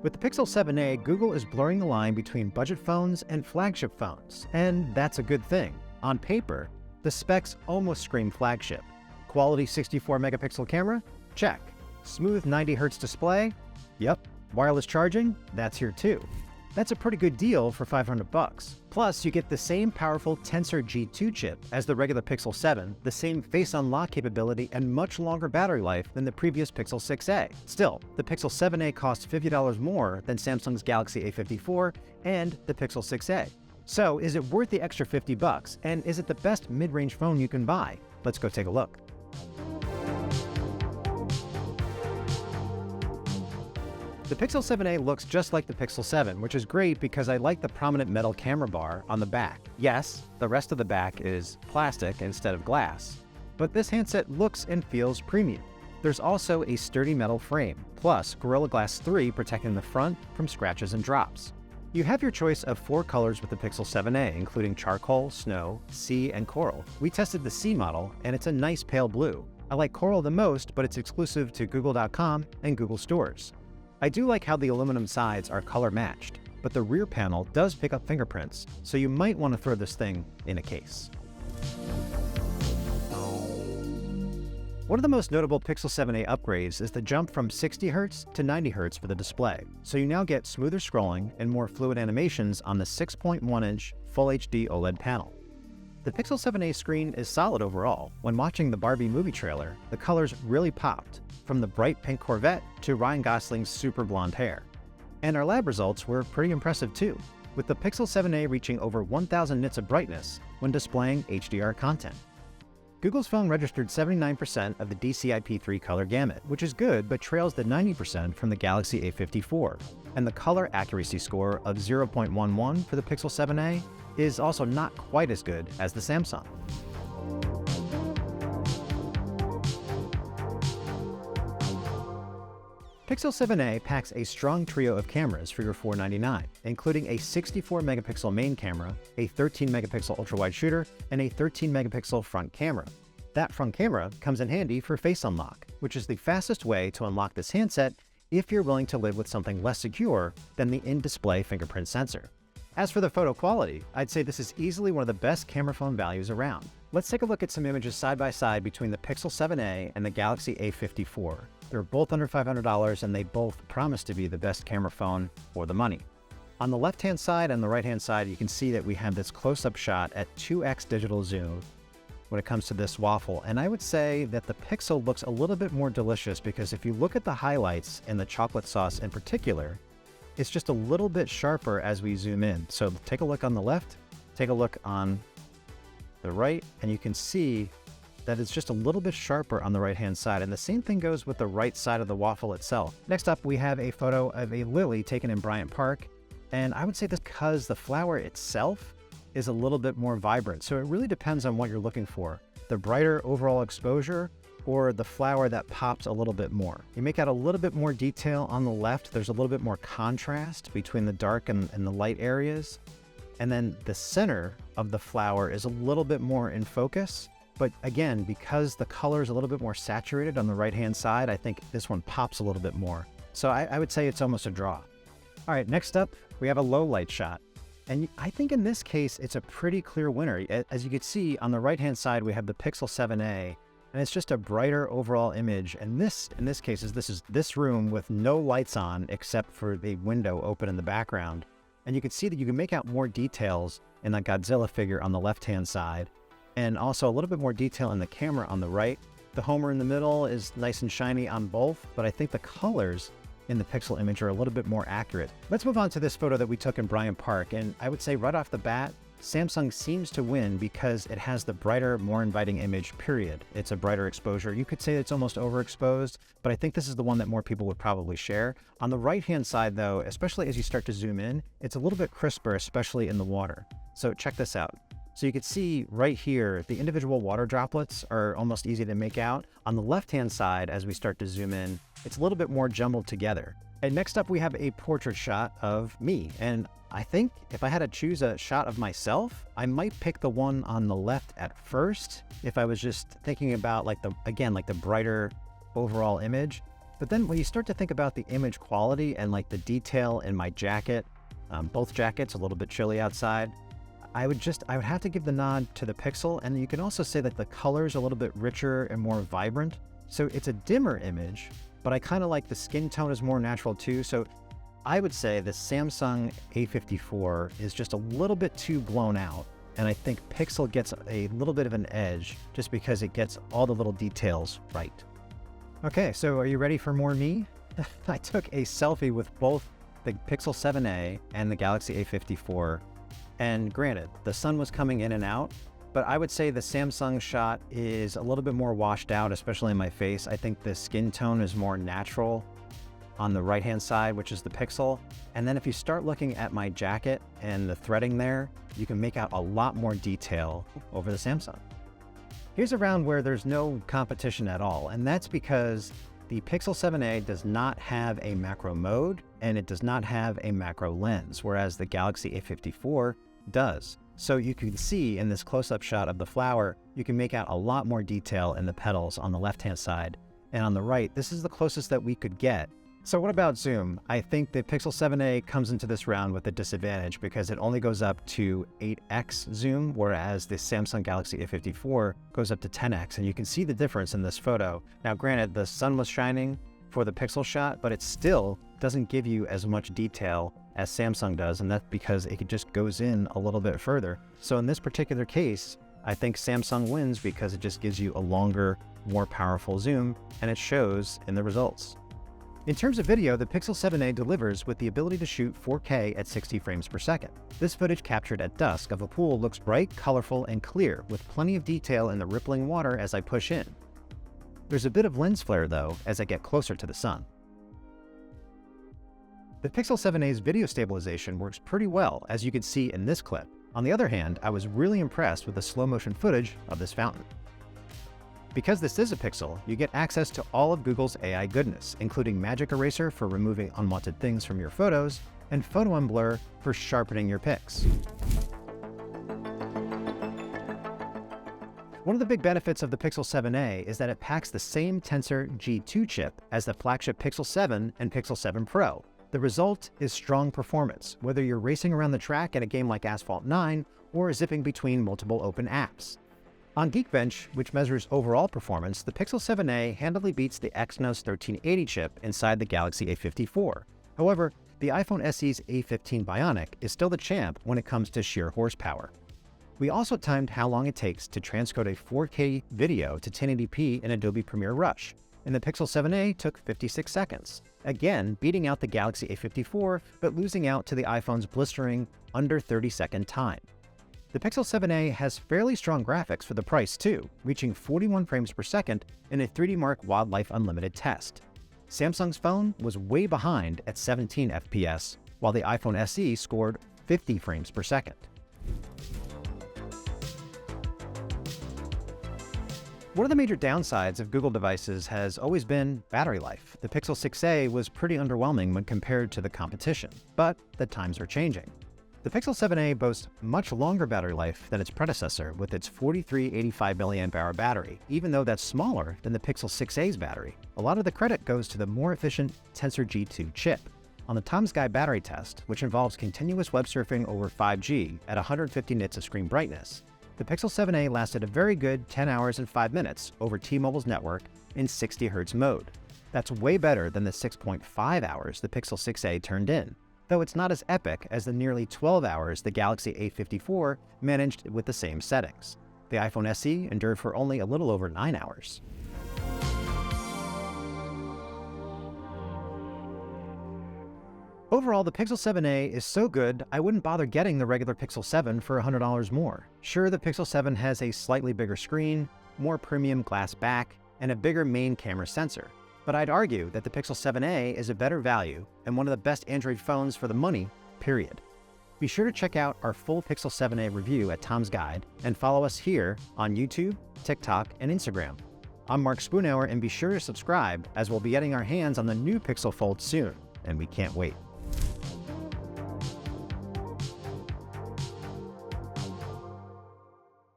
With the Pixel 7a, Google is blurring the line between budget phones and flagship phones, and that's a good thing. On paper, the specs almost scream flagship. Quality 64 megapixel camera? Check. Smooth 90 Hz display? Yep. Wireless charging? That's here too. That's a pretty good deal for $500. Plus, you get the same powerful Tensor G2 chip as the regular Pixel 7, the same face unlock capability, and much longer battery life than the previous Pixel 6a. Still, the Pixel 7a costs $50 more than Samsung's Galaxy A54 and the Pixel 6a. So, is it worth the extra $50, and is it the best mid-range phone you can buy? Let's go take a look. The Pixel 7a looks just like the Pixel 7, which is great because I like the prominent metal camera bar on the back. Yes, the rest of the back is plastic instead of glass, but this handset looks and feels premium. There's also a sturdy metal frame, plus Gorilla Glass 3 protecting the front from scratches and drops. You have your choice of 4 colors with the Pixel 7a, including charcoal, snow, sea, and coral. We tested the sea model, and it's a nice pale blue. I like coral the most, but it's exclusive to Google.com and Google stores. I do like how the aluminum sides are color matched, but the rear panel does pick up fingerprints, so you might want to throw this thing in a case. One of the most notable Pixel 7a upgrades is the jump from 60 Hz to 90 Hz for the display, so you now get smoother scrolling and more fluid animations on the 6.1-inch Full HD OLED panel. The Pixel 7a screen is solid overall. When watching the Barbie movie trailer, the colors really popped, from the bright pink Corvette to Ryan Gosling's super blonde hair. And our lab results were pretty impressive too, with the Pixel 7a reaching over 1000 nits of brightness when displaying HDR content. Google's phone registered 79% of the DCI-P3 color gamut, which is good but trails the 90% from the Galaxy A54, and the color accuracy score of 0.11 for the Pixel 7a is also not quite as good as the Samsung. Pixel 7a packs a strong trio of cameras for your $499, including a 64-megapixel main camera, a 13-megapixel ultra-wide shooter, and a 13-megapixel front camera. That front camera comes in handy for face unlock, which is the fastest way to unlock this handset if you're willing to live with something less secure than the in-display fingerprint sensor. As for the photo quality, I'd say this is easily one of the best camera phone values around. Let's take a look at some images side by side between the Pixel 7a and the Galaxy A54. They're both under $500 and they both promise to be the best camera phone for the money. On the left-hand side and the right-hand side, you can see that we have this close-up shot at 2x digital zoom when it comes to this waffle. And I would say that the Pixel looks a little bit more delicious because if you look at the highlights and the chocolate sauce in particular, it's just a little bit sharper as we zoom in. So take a look on the left, take a look on the right, and you can see that it's just a little bit sharper on the right-hand side. And the same thing goes with the right side of the waffle itself. Next up, we have a photo of a lily taken in Bryant Park. And I would say this because the flower itself is a little bit more vibrant. So it really depends on what you're looking for. The brighter overall exposure or the flower that pops a little bit more. You make out a little bit more detail on the left. There's a little bit more contrast between the dark and the light areas. And then the center of the flower is a little bit more in focus. But again, because the color is a little bit more saturated on the right-hand side, I think this one pops a little bit more. So I would say it's almost a draw. All right, next up, we have a low light shot. And I think in this case, it's a pretty clear winner. As you can see, on the right-hand side, we have the Pixel 7a, and it's just a brighter overall image. And this, in this case, is this room with no lights on except for the window open in the background. And you can see that you can make out more details in the Godzilla figure on the left-hand side, and also a little bit more detail in the camera on the right. The Homer in the middle is nice and shiny on both, but I think the colors in the Pixel image are a little bit more accurate. Let's move on to this photo that we took in Bryant Park, and I would say right off the bat, Samsung seems to win because it has the brighter, more inviting image, period. It's a brighter exposure. You could say it's almost overexposed, but I think this is the one that more people would probably share. On the right-hand side though, especially as you start to zoom in, it's a little bit crisper, especially in the water. So check this out. So you can see right here, the individual water droplets are almost easy to make out. On the left-hand side, as we start to zoom in, it's a little bit more jumbled together. And next up, we have a portrait shot of me. And I think if I had to choose a shot of myself, I might pick the one on the left at first, if I was just thinking about like the brighter overall image. But then when you start to think about the image quality and like the detail in my jacket, both jackets, a little bit chilly outside, I would have to give the nod to the Pixel. And you can also say that the color's a little bit richer and more vibrant. So it's a dimmer image, but I kind of like the skin tone is more natural too. So I would say the Samsung A54 is just a little bit too blown out. And I think Pixel gets a little bit of an edge just because it gets all the little details right. Okay, so are you ready for more me? I took a selfie with both the Pixel 7a and the Galaxy A54. And granted, the sun was coming in and out, but I would say the Samsung shot is a little bit more washed out, especially in my face. I think the skin tone is more natural on the right-hand side, which is the Pixel. And then if you start looking at my jacket and the threading there, you can make out a lot more detail over the Samsung. Here's a round where there's no competition at all, and that's because the Pixel 7a does not have a macro mode and it does not have a macro lens, whereas the Galaxy A54 does. So you can see in this close-up shot of the flower, you can make out a lot more detail in the petals on the left-hand side. And on the right, this is the closest that we could get. So what about zoom? I think the Pixel 7a comes into this round with a disadvantage because it only goes up to 8x zoom, whereas the Samsung Galaxy A54 goes up to 10x, and you can see the difference in this photo. Now granted, the sun was shining for the Pixel shot, but it still doesn't give you as much detail as Samsung does, and that's because it just goes in a little bit further. So in this particular case, I think Samsung wins because it just gives you a longer, more powerful zoom, and it shows in the results. In terms of video, the Pixel 7a delivers with the ability to shoot 4K at 60 frames per second. This footage captured at dusk of a pool looks bright, colorful, and clear, with plenty of detail in the rippling water as I push in. There's a bit of lens flare though, as I get closer to the sun. The Pixel 7a's video stabilization works pretty well, as you can see in this clip. On the other hand, I was really impressed with the slow motion footage of this fountain. Because this is a Pixel, you get access to all of Google's AI goodness, including Magic Eraser for removing unwanted things from your photos, and Photo Unblur for sharpening your pics. One of the big benefits of the Pixel 7a is that it packs the same Tensor G2 chip as the flagship Pixel 7 and Pixel 7 Pro. The result is strong performance, whether you're racing around the track in a game like Asphalt 9 or zipping between multiple open apps. On Geekbench, which measures overall performance, the Pixel 7a handily beats the Exynos 1380 chip inside the Galaxy A54. However, the iPhone SE's A15 Bionic is still the champ when it comes to sheer horsepower. We also timed how long it takes to transcode a 4K video to 1080p in Adobe Premiere Rush, and the Pixel 7a took 56 seconds, again beating out the Galaxy A54 but losing out to the iPhone's blistering under 30-second time. The Pixel 7a has fairly strong graphics for the price too, reaching 41 frames per second in a 3D Mark Wildlife Unlimited test. Samsung's phone was way behind at 17 FPS, while the iPhone SE scored 50 frames per second. One of the major downsides of Google devices has always been battery life. The Pixel 6a was pretty underwhelming when compared to the competition, but the times are changing. The Pixel 7a boasts much longer battery life than its predecessor with its 4385 mAh battery, even though that's smaller than the Pixel 6a's battery. A lot of the credit goes to the more efficient Tensor G2 chip. On the Tom's Guide battery test, which involves continuous web surfing over 5G at 150 nits of screen brightness, the Pixel 7a lasted a very good 10 hours and 5 minutes over T-Mobile's network in 60 Hz mode. That's way better than the 6.5 hours the Pixel 6a turned in, though it's not as epic as the nearly 12 hours the Galaxy A54 managed with the same settings. The iPhone SE endured for only a little over 9 hours. Overall, the Pixel 7a is so good, I wouldn't bother getting the regular Pixel 7 for $100 more. Sure, the Pixel 7 has a slightly bigger screen, more premium glass back, and a bigger main camera sensor. But I'd argue that the Pixel 7a is a better value and one of the best Android phones for the money, period. Be sure to check out our full Pixel 7a review at Tom's Guide and follow us here on YouTube, TikTok, and Instagram. I'm Mark Spoonhour, and be sure to subscribe as we'll be getting our hands on the new Pixel Fold soon, and we can't wait.